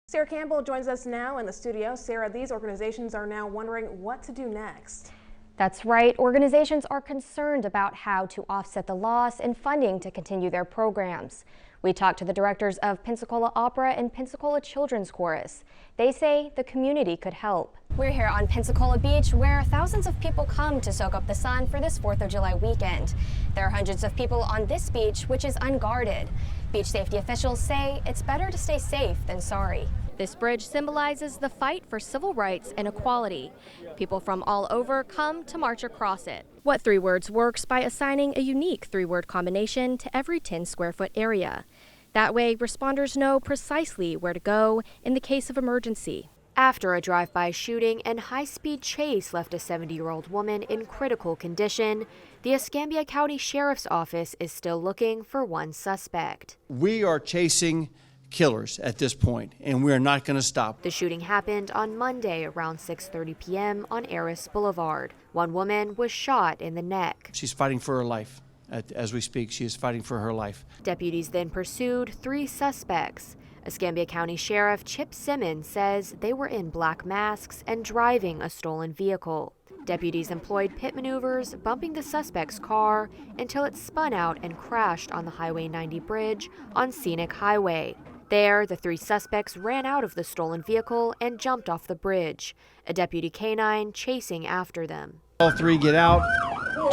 Sarah Campbell joins us now in the studio. Sarah, these organizations are now wondering what to do next. That's right. Organizations are concerned about how to offset the loss in funding to continue their programs. We talked to the directors of Pensacola Opera and Pensacola Children's Chorus. They say the community could help. We're here on Pensacola Beach, where thousands of people come to soak up the sun for this 4th of July weekend. There are hundreds of people on this beach, which is unguarded. Beach safety officials say it's better to stay safe than sorry. This bridge symbolizes the fight for civil rights and equality. People from all over come to march across it. What 3 Words works by assigning a unique 3-word combination to every 10-square-foot area. That way, responders know precisely where to go in the case of emergency. After a drive-by shooting and high-speed chase left a 70-year-old woman in critical condition, the Escambia County Sheriff's Office is still looking for one suspect. We are chasing killers at this point, and we are not going to stop. The shooting happened on Monday around 6:30 p.m. on Eris Boulevard. One woman was shot in the neck. She's fighting for her life. As we speak, she is fighting for her life. Deputies then pursued 3 suspects. Escambia County Sheriff Chip Simmons says they were in black masks and driving a stolen vehicle. Deputies employed pit maneuvers, bumping the suspect's car until it spun out and crashed on the Highway 90 bridge on Scenic Highway. There, the 3 suspects ran out of the stolen vehicle and jumped off the bridge, a deputy canine chasing after them. All 3 get out,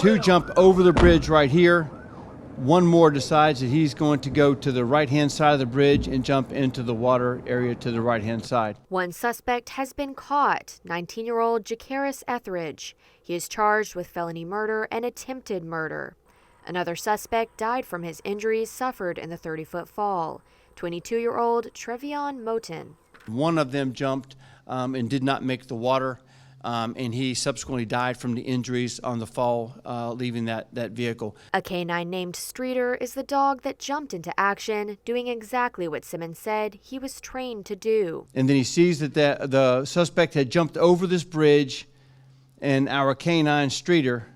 2 jump over the bridge right here. One more decides that he's going to go to the right-hand side of the bridge and jump into the water area to the right-hand side. One suspect has been caught, 19-year-old Jacaris Etheridge. He is charged with felony murder and attempted murder. Another suspect died from his injuries suffered in the 30-foot fall, 22-year-old Trevion Moten. One of them jumped and did not make the water, and he subsequently died from the injuries on the fall, leaving that vehicle. A canine named Streeter is the dog that jumped into action, doing exactly what Simmons said he was trained to do. And then he sees that the suspect had jumped over this bridge, and our canine Streeter,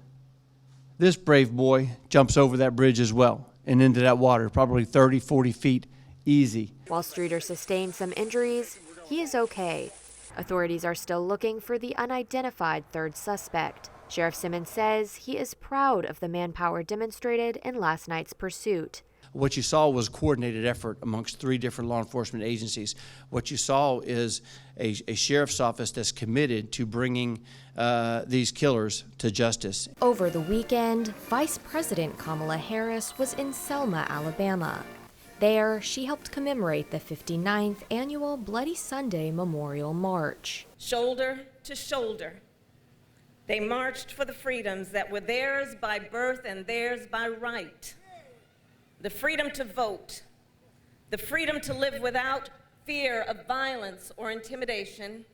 this brave boy, jumps over that bridge as well and into that water, probably 30, 40 feet easy. While Streeter sustained some injuries, he is okay. Authorities are still looking for the unidentified 3rd suspect. Sheriff Simmons says he is proud of the manpower demonstrated in last night's pursuit. What you saw was a coordinated effort amongst 3 different law enforcement agencies. What you saw is a sheriff's office that's committed to bringing these killers to justice. Over the weekend, Vice President Kamala Harris was in Selma, Alabama. There, she helped commemorate the 59th annual Bloody Sunday Memorial March. Shoulder to shoulder, they marched for the freedoms that were theirs by birth and theirs by right. The freedom to vote, the freedom to live without fear of violence or intimidation,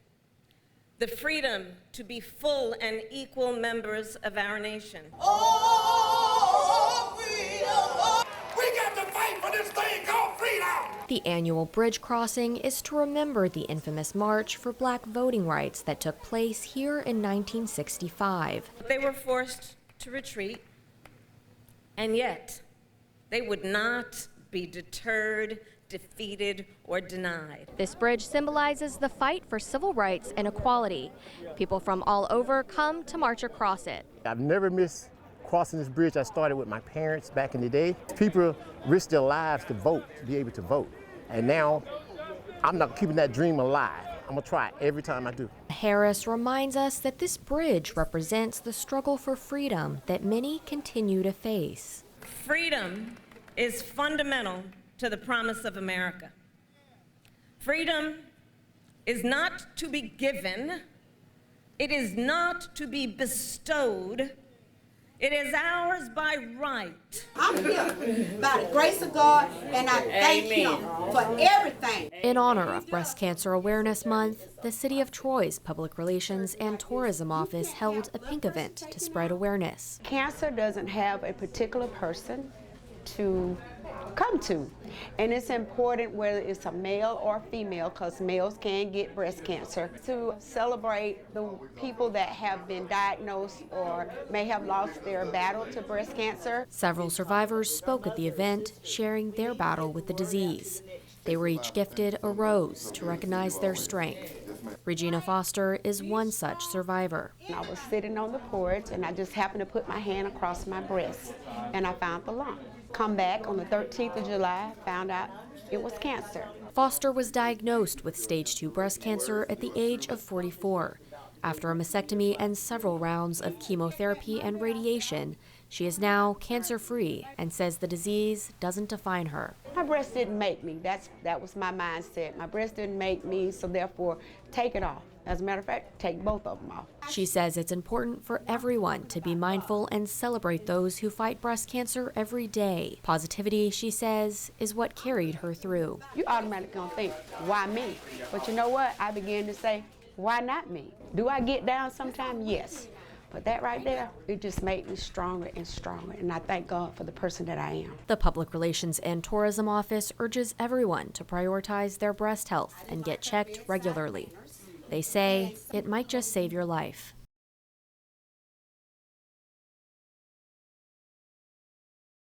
the freedom to be full and equal members of our nation. Oh, freedom! We got to fight for this thing called freedom! The annual bridge crossing is to remember the infamous March for Black voting rights that took place here in 1965. They were forced to retreat, and yet they would not be deterred, defeated, or denied. This bridge symbolizes the fight for civil rights and equality. People from all over come to march across it. I've never missed crossing this bridge. I started with my parents back in the day. People risked their lives to vote, to be able to vote. And now I'm not keeping that dream alive. I'm gonna try it every time I do. Harris reminds us that this bridge represents the struggle for freedom that many continue to face. Freedom is fundamental to the promise of America. Freedom is not to be given, it is not to be bestowed, it is ours by right. I'm here by the grace of God, and I thank Him for everything. In honor of Breast Cancer Awareness Month, the City of Troy's Public Relations and Tourism Office held a pink event to spread awareness. Cancer doesn't have a particular person to come to, and it's important whether it's a male or female, because males can get breast cancer, to celebrate the people that have been diagnosed or may have lost their battle to breast cancer. Several survivors spoke at the event, sharing their battle with the disease. They were each gifted a rose to recognize their strength. Regina Foster is one such survivor. I was sitting on the porch and I just happened to put my hand across my breast and I found the lump. Come back on the 13th of July, found out it was cancer. Foster was diagnosed with stage 2 breast cancer at the age of 44. After a mastectomy and several rounds of chemotherapy and radiation, she is now cancer-free and says the disease doesn't define her. My breast didn't make me. That was my mindset. My breast didn't make me, so therefore, take it off. As a matter of fact, take both of them off. She says it's important for everyone to be mindful and celebrate those who fight breast cancer every day. Positivity, she says, is what carried her through. You automatically gonna think, why me? But you know what? I began to say, why not me? Do I get down sometime? Yes. But that right there, it just made me stronger and stronger, and I thank God for the person that I am. The Public Relations and Tourism Office urges everyone to prioritize their breast health and get checked regularly. They say it might just save your life.